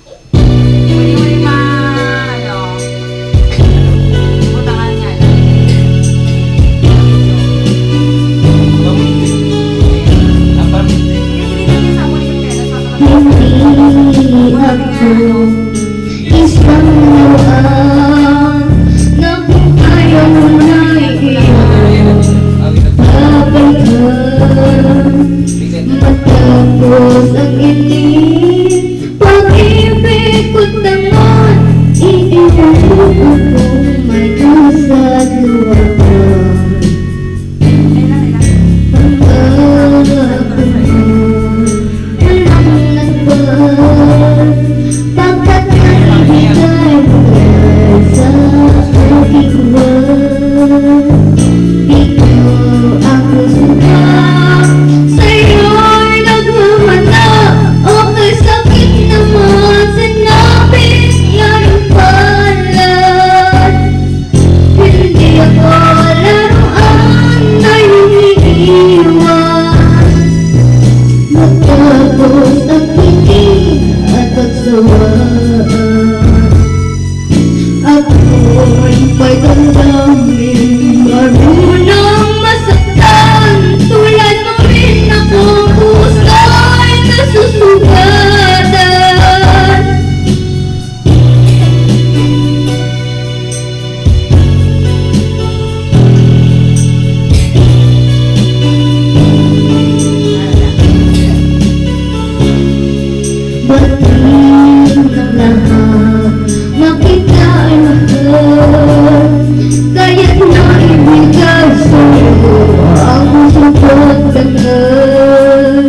Huli-huli pa, ano, butangan nga. Sige, sa huli yung pera, sa Isang luang na kung ayaw mo na matapos ang init pag-ibig ko tangon iiwan mo kung may kasad luwaan pagkat naibigay mo sa iwan di ko ako suka sa'yo'y naghahanap okay sakit naman sinabing yan ang palad hindi ako laruan na iniiwan matapos ang hingin at pagsawaan ako'y may damdamin marunong masaktan tulad mo rin akong puso'y nasusugatan batiin ng lahat makita ay mahal kaya't naibigay sa'yo ang gusto ko't tanggap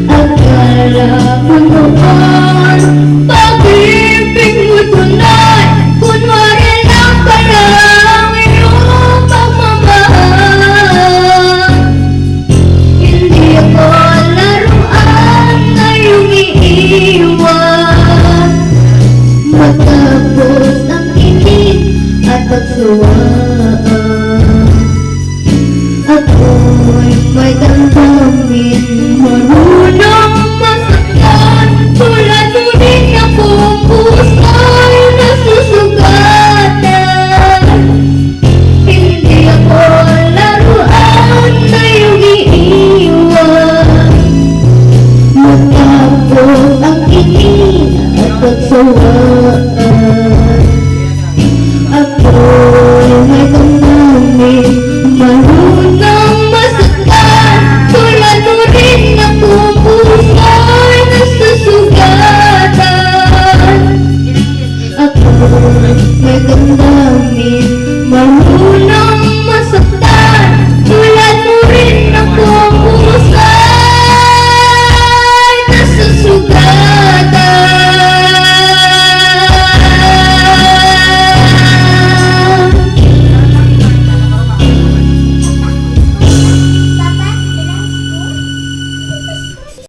akala ko noon pag-ibig mo'y tunay kunwari lang parang iyong pagmamahal hindi ako laruan na iyong iiwan matapos ang init at pagsawaan ako'y may damdamin marunong masaktan tulad mo din akong puso'y nasusugatan hindi ako laruan na iyong iiwan matapos ang init at pagsawaan